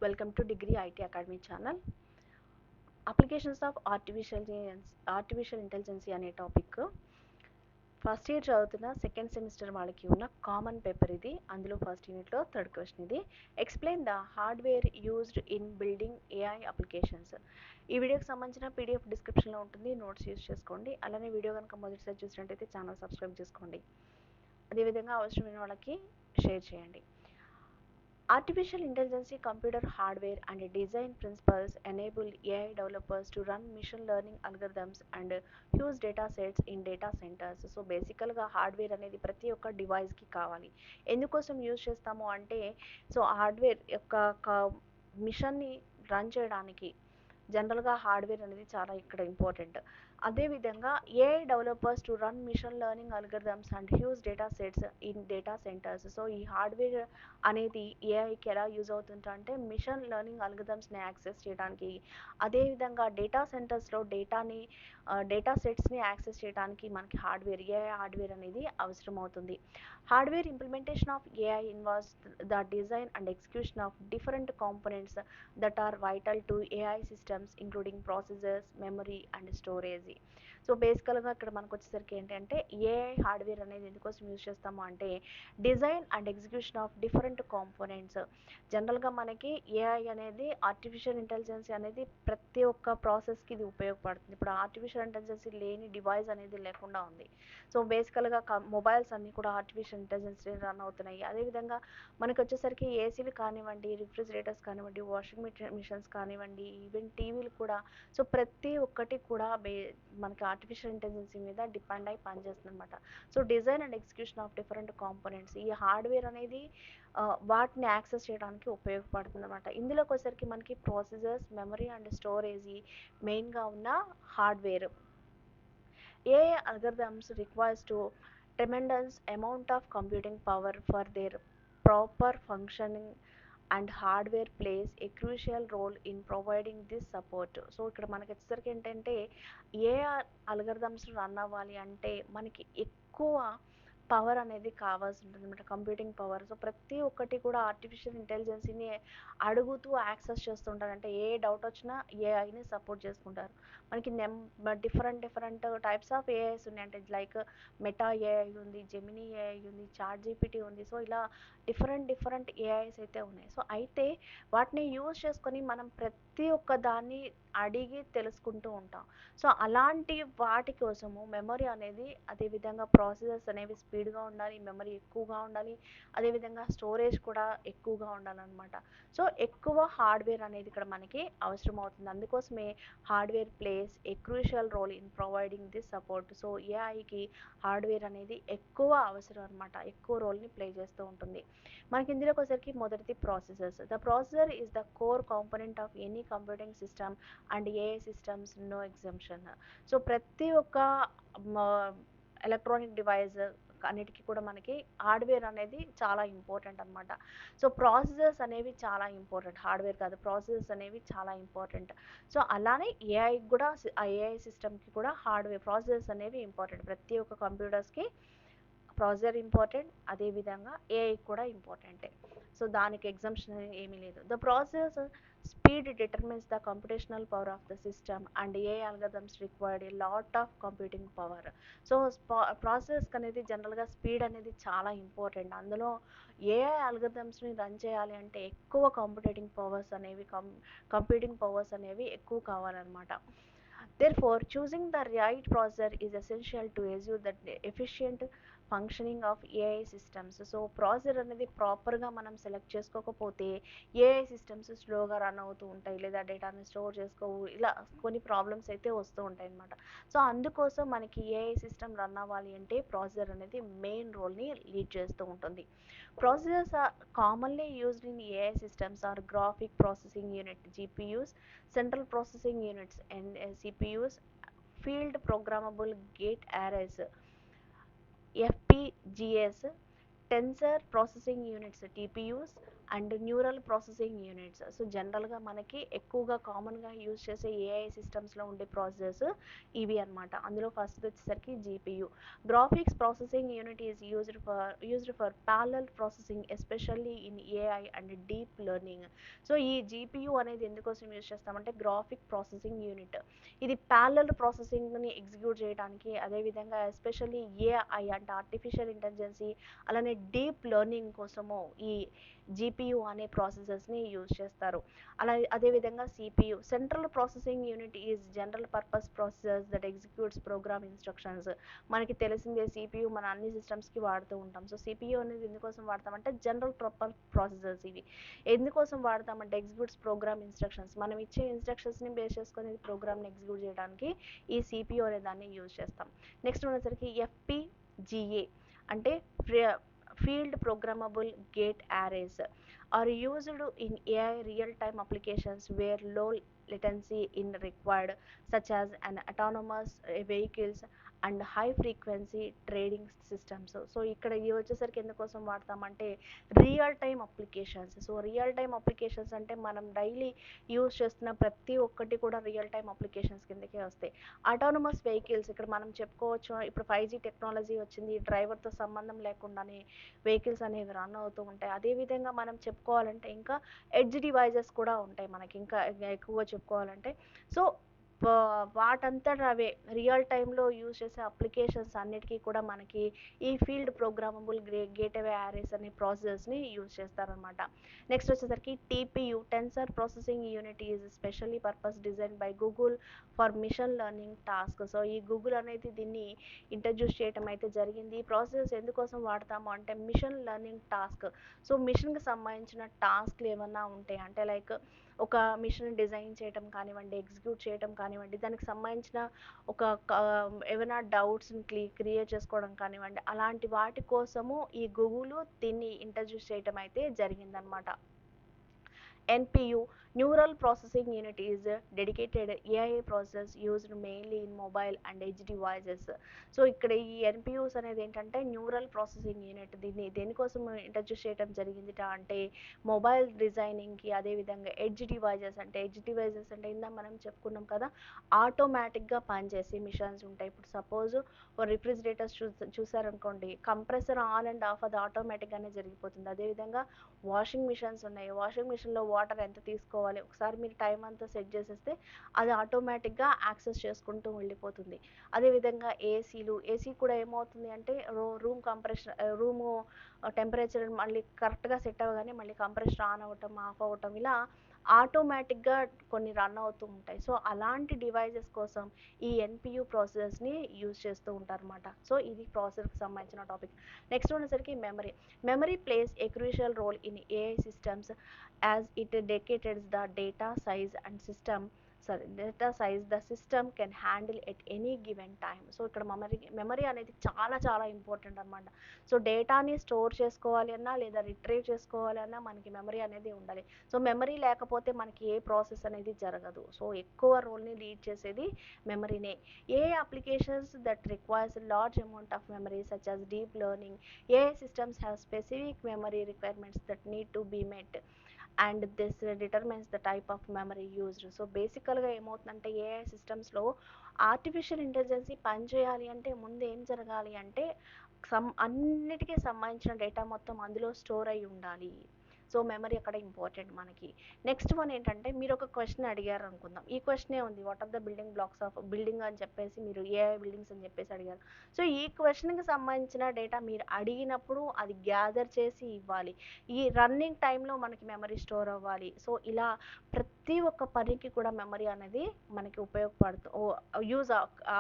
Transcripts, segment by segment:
Welcome to Degree IT Academy channel. Applications of artificial intelligence అనే topic first year చదువుతున్న second semester వాళ్ళకి ఉన్న common paper ఇది. అందులో ఫస్ట్ యూనిట్లో థర్డ్ క్వశ్చన్ ఇది. Explain the hardware used in building AI applications. ఈ వీడియోకి సంబంధించిన పీడిఎఫ్ డిస్క్రిప్షన్లో ఉంటుంది, నోట్స్ యూజ్ చేసుకోండి. అలానే వీడియో కనుక మొదటిసారి చూసినట్టయితే ఛానల్ సబ్స్క్రైబ్ చేసుకోండి. అదేవిధంగా అవసరమైన వాళ్ళకి షేర్ చేయండి. Artificial intelligence, computer hardware, and design principles enable AI developers to run machine learning algorithms and use data sets in data centers. So బేసికల్గా హార్డ్వేర్ అనేది ప్రతి ఒక్క డివైస్కి కావాలి. ఎందుకోసం యూజ్ చేస్తాము అంటే, సో హార్డ్వేర్ యొక్క మిషన్ని రన్ చేయడానికి జనరల్గా హార్డ్వేర్ అనేది చాలా ఇక్కడ ఇంపార్టెంట్. అదేవిధంగా AI developers to run machine learning algorithms and huge data sets in data centres. So ఈ హార్డ్వేర్ అనేది ఏఐకి ఎలా యూజ్ అవుతుందంటే అంటే మిషన్ లెర్నింగ్ అల్గరిథమ్స్ని యాక్సెస్ చేయడానికి, అదేవిధంగా డేటా సెంటర్స్లో డేటా సెట్స్ని యాక్సెస్ చేయడానికి మనకి ఏఐ హార్డ్వేర్ అనేది అవసరం అవుతుంది. Hardware implementation of AI involves the design and execution of different components that are vital to AI systems including processors, memory and storage. So బేసికల్గా ఇక్కడ మనకు వచ్చేసరికి ఏంటంటే ఏఐ హార్డ్వేర్ అనేది ఎందుకోసం యూజ్ చేస్తాము అంటే design and execution of different components. జనరల్గా మనకి ఏఐ అనేది ఆర్టిఫిషియల్ ఇంటెలిజెన్స్ అనేది ప్రతి ఒక్క ప్రాసెస్కి ఇది ఉపయోగపడుతుంది. ఇప్పుడు ఆర్టిఫిషియల్ ఇంటెలిజెన్స్ లేని డివైస్ అనేది లేకుండా ఉంది. సో బేసికల్గా మొబైల్స్ అన్నీ కూడా ఆర్టిఫిషియల్ ఇంటెలిజెన్స్ రన్ అవుతున్నాయి. అదేవిధంగా మనకు వచ్చేసరికి ఏసీలు కానివ్వండి, రిఫ్రిజిరేటర్స్ కానివ్వండి, వాషింగ్ మిషన్స్ కానివ్వండి, ఈవెన్ టీవీలు కూడా. సో ప్రతి ఒక్కటి కూడా మనకి ఆర్టిఫిషియల్ ఇంటెలిజెన్స్ మీద డిపెండ్ అయి పనిచేస్తుంది అనమాట. So design and execution of different components, ఈ హార్డ్వేర్ అనేది వాటిని యాక్సెస్ చేయడానికి ఉపయోగపడుతుంది అనమాట. ఇందులోకి వచ్చేసరికి మనకి ప్రాసెసర్స్, మెమరీ అండ్ స్టోరేజ్ మెయిన్గా ఉన్న hardware. AI algorithms requires to tremendous amount of computing power for their proper functioning and hardware plays a crucial role in providing this support. So ఇక్కడ మనకి వచ్చేసరికి ఏంటంటే AI algorithms రన్ అవ్వాలి అంటే మనకి ఎక్కువ పవర్ అనేది కావాల్సి ఉంటుంది అనమాట, కంప్యూటింగ్ పవర్. సో ప్రతి ఒక్కటి కూడా ఆర్టిఫిషియల్ ఇంటెలిజెన్స్ని అడుగుతూ యాక్సెస్ చేస్తుంటారు. అంటే ఏ డౌట్ వచ్చినా ఏఐని సపోర్ట్ చేసుకుంటారు. మనకి డిఫరెంట్ టైప్స్ ఆఫ్ ఏఐస్ ఉన్నాయి. అంటే లైక్ మెటా ఏఐ ఉంది, జెమినీ ఏఐ ఉంది, చాట్ జీపీటీ ఉంది. సో ఇలా డిఫరెంట్ ఏఐస్ అయితే ఉన్నాయి. సో అయితే వాటిని యూజ్ చేసుకొని మనం ప్రతి ఒక్క దాన్ని అడిగి తెలుసుకుంటూ ఉంటాం. సో అలాంటి వాటి కోసము మెమరీ అనేది, అదేవిధంగా ప్రాసెసర్స్ అనేవి స్పీడ్గా ఉండాలి, మెమరీ ఎక్కువగా ఉండాలి, అదేవిధంగా స్టోరేజ్ కూడా ఎక్కువగా ఉండాలన్నమాట. సో ఎక్కువ హార్డ్వేర్ అనేది ఇక్కడ మనకి అవసరం అవుతుంది. అందుకోసమే hardware plays a crucial role in providing this support. So ఏఐకి హార్డ్వేర్ అనేది ఎక్కువ అవసరం అనమాట, ఎక్కువ రోల్ని ప్లే చేస్తూ ఉంటుంది. మనకి ఇందులోకి వచ్చేసరికి మొదటిది processors. The processor is the core component of any computing system and AI systems, no exemption. So ప్రతి ఒక్క ఎలక్ట్రానిక్ డివైస్ అన్నిటికీ కూడా మనకి హార్డ్వేర్ అనేది చాలా ఇంపార్టెంట్ అనమాట. సో ప్రాసెసర్స్ అనేవి చాలా ఇంపార్టెంట్, హార్డ్వేర్ కాదు, ప్రాసెసర్స్ అనేవి చాలా ఇంపార్టెంట్. సో అలానే ఏఐ కూడా, ఏఐ సిస్టమ్కి కూడా ప్రాసెసర్స్ అనేవి ఇంపార్టెంట్. ప్రతి ఒక్క కంప్యూటర్స్కి ప్రాసెసర్ ఇంపార్టెంట్, అదేవిధంగా ఏఐ కూడా ఇంపార్టెంటే. సో దానికి ఎగ్జంప్షన్ ఏమీ లేదు. The process speed determines the computational power of the system and AI algorithms required a lot of computing power. So process అనేది జనరల్గా స్పీడ్ అనేది చాలా ఇంపార్టెంట్. అందులో ఏఐ అల్గరిథమ్స్ని రన్ చేయాలి అంటే ఎక్కువ కంప్యూటింగ్ పవర్స్ అనేవి ఎక్కువ కావాలన్నమాట. Therefore, choosing the right processor is essential to ensure that the efficient functioning of AI systems. So processor అనేది ప్రాపర్గా మనం సెలెక్ట్ చేసుకోకపోతే ఏఐ సిస్టమ్స్ స్లోగా రన్ అవుతూ ఉంటాయి, లేదా డేటాని స్టోర్ చేసుకోవు, ఇలా కొన్ని ప్రాబ్లమ్స్ అయితే వస్తూ ఉంటాయి అన్నమాట. సో అందుకోసం మనకి ఏఐ సిస్టమ్ రన్ అవ్వాలి అంటే ప్రాసెసర్ అనేది మెయిన్ రోల్ని లీడ్ చేస్తూ ఉంటుంది. Processors are commonly used in AI systems are graphic processing unit GPUs, central processing units and CPUs, field programmable gate arrays FPGAs, tensor processing units TPUs, and neural processing units. So జనరల్గా మనకి ఎక్కువగా కామన్గా use చేసే AI సిస్టమ్స్లో ఉండే processors ఇవి అనమాట. అందులో ఫస్ట్ వచ్చేసరికి GPU. Graphics processing unit is used for parallel processing especially in AI and deep learning. So ఈ జీపీయూ అనేది ఎందుకోసం యూజ్ చేస్తామంటే గ్రాఫిక్ ప్రాసెసింగ్ యూనిట్. ఇది ప్యారలల్ ప్రాసెసింగ్ని ఎగ్జిక్యూట్ చేయడానికి, అదేవిధంగా ఎస్పెషల్లీ ఏఐ అంటే ఆర్టిఫిషియల్ ఇంటెలిజెన్సీ అలానే డీప్ లెర్నింగ్ కోసము ఈ జీపీయూ అనే ప్రాసెసర్స్ని యూజ్ చేస్తారు. అదేవిధంగా CPU central processing unit is general purpose processors that executes program instructions. మనకి తెలిసిందే సిపియు మన అన్ని సిస్టమ్స్కి వాడుతూ ఉంటాం. సో సిపియు అనేది ఎందుకోసం వాడతామంటే జనరల్ పర్పస్ ప్రాసెసర్స్ ఇవి. ఎందుకోసం వాడతామంటే ఎగ్జిక్యూట్స్ ప్రోగ్రామ్ ఇన్స్ట్రక్షన్స్. మనం ఇచ్చే ఇన్స్ట్రక్షన్స్ని బేస్ చేసుకొని ప్రోగ్రామ్ని ఎగ్జిక్యూట్ చేయడానికి ఈ సిపియు అనే దాన్ని యూజ్ చేస్తాం. నెక్స్ట్ వచ్చేసరికి ఎఫ్పిజిఏ అంటే field programmable gate arrays are used in AI real-time applications where low latency is required, such as an autonomous vehicles and high frequency trading systems. So ఇక్కడ ఇవి వచ్చేసరికి ఎందుకోసం వాడతామంటే real time applications. So real time applications అంటే మనం daily use చేస్తున్న ప్రతి ఒక్కటి కూడా రియల్ టైమ్ అప్లికేషన్స్ కిందకే వస్తాయి. ఆటోనమస్ వెహికల్స్ ఇక్కడ మనం చెప్పుకోవచ్చు, ఇప్పుడు 5G టెక్నాలజీ వచ్చింది, డ్రైవర్తో సంబంధం లేకుండానే వెహికల్స్ అనేవి రన్ అవుతూ ఉంటాయి. అదేవిధంగా మనం చెప్పుకోవాలంటే ఇంకా ఎడ్జ్ డివైజెస్ కూడా ఉంటాయి మనకి, ఇంకా ఎక్కువగా చెప్పుకోవాలంటే. సో వాటంతట అవే రియల్ టైంలో యూజ్ చేసే అప్లికేషన్స్ అన్నిటికీ కూడా మనకి ఈ ఫీల్డ్ ప్రోగ్రామబుల్ గేట్వే యారేస్ అనే ప్రాసెసర్స్ని యూజ్ చేస్తారనమాట. నెక్స్ట్ వచ్చేసరికి TPU tensor processing unit is specially purpose design by Google for machine learning task. So ఈ గూగుల్ అనేది దీన్ని ఇంట్రడ్యూస్ చేయడం అయితే జరిగింది. ఈ ప్రాసెస్ ఎందుకోసం వాడతాము అంటే మిషన్ లెర్నింగ్ టాస్క్. సో మిషన్కి సంబంధించిన టాస్క్లు ఏమన్నా ఉంటాయి అంటే లైక్ ఒక మిషన్ డిజైన్ చేయడం కానివ్వండి, ఎగ్జిక్యూట్ చేయడం కానివ్వండి, దానికి సంబంధించిన ఒక ఏమైనా డౌట్స్ని క్రియేట్ చేసుకోవడం కానివ్వండి, అలాంటి వాటి కోసము ఈ గూగుల్ దీన్ని ఇంట్రడ్యూస్ చేయడం అయితే జరిగిందనమాట. NPU Neural Processing Unit is a dedicated AI process used mainly in mobile and edge devices. So ఇక్కడ ఈ NPUs అనేది ఏంటంటే న్యూరల్ ప్రాసెసింగ్ యూనిట్. దీన్ని దేనికోసం ఇంట్రడ్యూస్ చేయడం జరిగింది అంటే మొబైల్ డిజైనింగ్కి, అదేవిధంగా ఎడ్జ్ డివైజెస్ అంటే ఇందా మనం చెప్పుకున్నాం కదా, ఆటోమేటిక్గా పనిచేసే మిషన్స్ ఉంటాయి. ఇప్పుడు సపోజ్ రిఫ్రిజిరేటర్స్ చూసారనుకోండి, కంప్రెసర్ ఆన్ అండ్ ఆఫ్ అది ఆటోమేటిక్గానే జరిగిపోతుంది. అదేవిధంగా వాషింగ్ మిషన్స్ ఉన్నాయి, వాషింగ్ మిషన్లో వాటర్ ఎంత తీసుకోవాలి ఒకసారి మీరు టైం అంతా సెట్ చేసేస్తే అది ఆటోమేటిక్గా యాక్సెస్ చేసుకుంటూ వెళ్ళిపోతుంది. అదేవిధంగా ఏసీ కూడా ఏమవుతుంది అంటే రూము టెంపరేచర్ మళ్ళీ కరెక్ట్గా సెట్ అవ్వగానే మళ్ళీ కంప్రెషర్ ఆన్ అవ్వటం ఆఫ్ అవ్వటం ఇలా ఆటోమేటిక్గా కొన్ని రన్ అవుతూ ఉంటాయి. సో అలాంటి డివైజెస్ కోసం ఈ ఎన్పియు ప్రాసెసర్స్ని యూజ్ చేస్తూ ఉంటారన్నమాట. సో ఇది ప్రాసెసర్కి సంబంధించిన టాపిక్. నెక్స్ట్ వచ్చేసరికి memory plays a crucial role in AI systems as it dedicates the data size the system can handle at any given time. So ఇక్కడ మెమరీ అనేది చాలా చాలా ఇంపార్టెంట్ అనమాట. సో డేటాని స్టోర్ చేసుకోవాలి అన్నా లేదా రిట్రీవ్ చేసుకోవాలి అన్నా మనకి మెమరీ అనేది ఉండాలి. సో మెమరీ లేకపోతే మనకి ఏ ప్రాసెస్ అనేది జరగదు. సో ఎక్కువ రోల్ని లీడ్ చేసేది మెమరీనే. A applications that requires large amount of memory such as deep learning, a systems have specific memory requirements that need to be met and this determines the type of memory used. So బేసికల్గా ఏమవుతుందంటే AI సిస్టమ్స్లో artificial intelligence పనిచేయాలి అంటే ముందు ఏం జరగాలి అంటే అన్నిటికీ సంబంధించిన డేటా మొత్తం అందులో స్టోర్ అయి ఉండాలి. సో మెమరీ అక్కడ ఇంపార్టెంట్ మనకి. నెక్స్ట్ వన్ ఏంటంటే మీరు ఒక క్వశ్చన్ అడిగారు అనుకుందాం, ఈ క్వశ్చనే ఉంది, what are the building blocks of building అని చెప్పేసి మీరు ఏఐ బిల్డింగ్స్ అని చెప్పేసి అడిగారు. సో ఈ క్వశ్చన్కి సంబంధించిన డేటా మీరు అడిగినప్పుడు అది గ్యాదర్ చేసి ఇవ్వాలి. ఈ రన్నింగ్ టైంలో మనకి మెమరీ స్టోర్ అవ్వాలి. సో ఇలా ప్రతి ఒక్క పనికి కూడా మెమరీ అనేది మనకి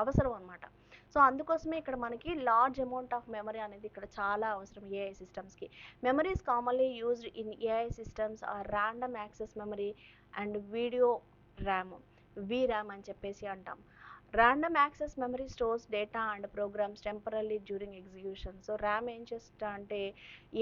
అవసరం అనమాట. సో అందుకోసమే ఇక్కడ మనకి లార్జ్ అమౌంట్ ఆఫ్ మెమరీ అనేది ఇక్కడ చాలా అవసరం ఏఐ సిస్టమ్స్కి. Memories commonly used in AI systems are random access memory and video RAM, VRAM అని చెప్పేసి అంటాం. Random access memory stores data and programs temporary during execution. So RAM ఏం చేస్తా అంటే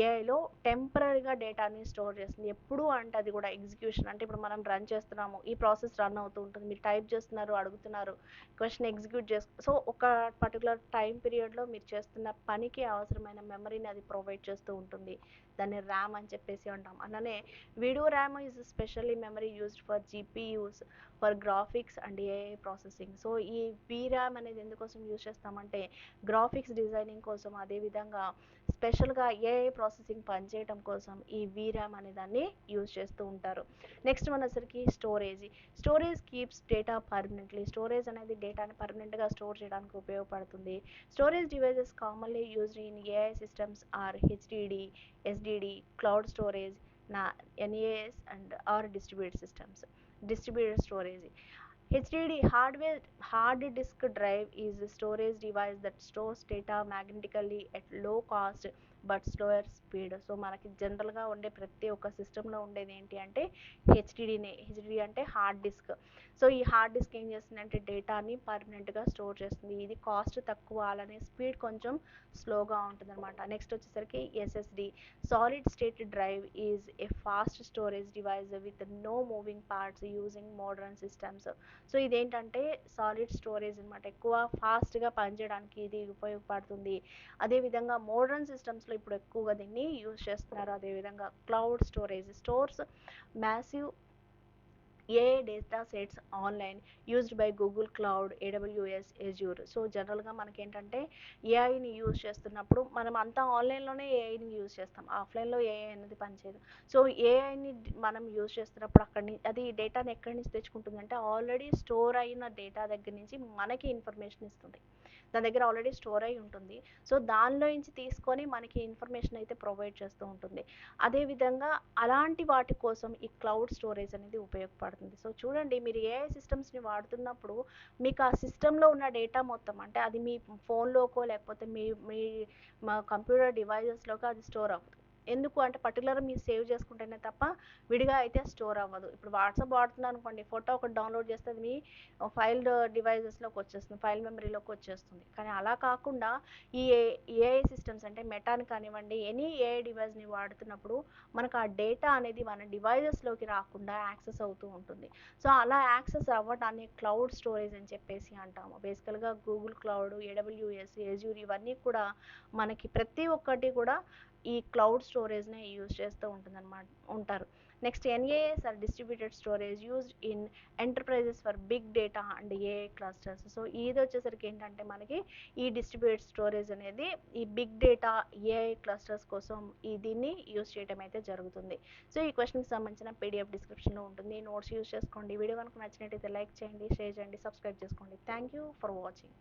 ఏఐలో టెంపరరీగా డేటాని స్టోర్ చేస్తుంది. ఎప్పుడు అంటే అది కూడా ఎగ్జిక్యూషన్ అంటే ఇప్పుడు మనం రన్ చేస్తున్నాము, ఈ ప్రాసెస్ రన్ అవుతూ ఉంటుంది, మీరు టైప్ చేస్తున్నారు, అడుగుతున్నారు, క్వశ్చన్ ఎగ్జిక్యూట్ సో ఒక పర్టికులర్ టైం పీరియడ్లో మీరు చేస్తున్న పనికి అవసరమైన మెమరీని అది ప్రొవైడ్ చేస్తూ ఉంటుంది. దాన్ని ర్యామ్ అని చెప్పేసి అంటాం. అలానే video RAM is specially memory used for GPUs for graphics and AI processing. So ఈ VRAM అనేది ఎందుకోసం యూజ్ చేస్తామంటే గ్రాఫిక్స్ డిజైనింగ్ కోసం, అదేవిధంగా స్పెషల్గా ఏఐ ప్రాసెసింగ్ పనిచేయడం కోసం ఈ VRAM అనే దాన్ని యూజ్ చేస్తూ ఉంటారు. నెక్స్ట్ మనసరికి storage keeps data permanently. Storage అనేది డేటాని పర్మనెంట్గా స్టోర్ చేయడానికి ఉపయోగపడుతుంది. Storage devices commonly used in AI systems are HDD, SDD, cloud storage, NAS and are distributed storage. HDD hard disk drive is a storage device that stores data magnetically at low cost but slower speed. So మనకి జనరల్గా ఉండే ప్రతి ఒక్క సిస్టంలో ఉండేది ఏంటి అంటే HDD అంటే హార్డ్ డిస్క్. సో ఈ హార్డ్ డిస్క్ ఏం చేస్తుంది అంటే డేటాని పర్మనెంట్గా స్టోర్ చేస్తుంది. ఇది కాస్ట్ తక్కువ, అలానే స్పీడ్ కొంచెం స్లోగా ఉంటుంది అనమాట. నెక్స్ట్ వచ్చేసరికి SSD solid state drive is a fast storage device with no moving parts using modern systems. So ఇదేంటంటే సాలిడ్ స్టోరేజ్ అనమాట, ఎక్కువ ఫాస్ట్గా పనిచేయడానికి ఇది ఉపయోగపడుతుంది. అదేవిధంగా మోడర్న్ సిస్టమ్స్లో ఇప్పుడు ఎక్కువగా దీన్ని యూజ్ చేస్తున్నారు. అదేవిధంగా cloud stores massive AI data sets online used by Google cloud, AWS, Azure. So జనరల్గా మనకేంటంటే ఏఐని యూజ్ చేస్తున్నప్పుడు మనం అంతా ఆన్లైన్లోనే ఏఐని యూజ్ చేస్తాం, ఆఫ్లైన్లో ఏఐ అనేది పనిచేయదు. సో ఏఐని మనం యూజ్ చేస్తున్నప్పుడు అది డేటాని ఎక్కడి నుంచి తెచ్చుకుంటుంది అంటే ఆల్రెడీ స్టోర్ అయిన డేటా దగ్గర నుంచి మనకి ఇన్ఫర్మేషన్ ఇస్తుంది. దాని దగ్గర ఆల్రెడీ స్టోర్ అయి ఉంటుంది. సో దానిలో నుంచి తీసుకొని మనకి ఇన్ఫర్మేషన్ అయితే ప్రొవైడ్ చేస్తూ ఉంటుంది. అదేవిధంగా అలాంటి వాటి కోసం ఈ క్లౌడ్ స్టోరేజ్ అనేది ఉపయోగపడుతుంది. సో చూడండి, మీరు ఏఐ సిస్టమ్స్ని వాడుతున్నప్పుడు మీకు ఆ సిస్టంలో ఉన్న డేటా మొత్తం అంటే అది మీ ఫోన్లోకో లేకపోతే మా కంప్యూటర్ డివైజెస్లోకో అది స్టోర్ అవ్వదు. ఎందుకు అంటే పర్టికులర్గా మీరు సేవ్ చేసుకుంటేనే తప్ప విడిగా అయితే స్టోర్ అవ్వదు. ఇప్పుడు వాట్సాప్ వాడుతున్నాను అనుకోండి, ఫోటో ఒకటి డౌన్లోడ్ చేస్తే అది మీ ఫైల్ డివైజెస్లోకి వచ్చేస్తుంది, ఫైల్ మెమరీలోకి వచ్చేస్తుంది. కానీ అలా కాకుండా ఈ ఏఐ సిస్టమ్స్ అంటే మెటాని కానివ్వండి, ఎనీ ఏఐ డివైస్ని వాడుతున్నప్పుడు మనకు ఆ డేటా అనేది మన డివైజెస్లోకి రాకుండా యాక్సెస్ అవుతూ ఉంటుంది. సో అలా యాక్సెస్ అవ్వడాన్ని క్లౌడ్ స్టోరేజ్ అని చెప్పేసి అంటాము. బేసికల్గా గూగుల్ క్లౌడ్, AWS, Azure ఇవన్నీ కూడా మనకి ప్రతి ఒక్కటి కూడా ఈ క్లౌడ్ స్టోరేజ్నే యూజ్ చేస్తూ ఉంటారు. Next NAS or distributed storage used in enterprises for big data and AI clusters. So ఇది వచ్చేసరికి ఏంటంటే మనకి ఈ డిస్ట్రిబ్యూటెడ్ స్టోరేజ్ అనేది ఈ బిగ్ డేటా ఏఐ క్లస్టర్స్ కోసం దీన్ని యూజ్ చేయడం అయితే జరుగుతుంది. సో ఈ క్వశ్చన్కి సంబంధించిన PDF డిస్క్రిప్షన్లో ఉంటుంది, నోట్స్ యూజ్ చేసుకోండి. వీడియో కనుక నచ్చినట్టయితే లైక్ చేయండి, షేర్ చేయండి, సబ్స్క్రైబ్ చేసుకోండి. Thank you for watching.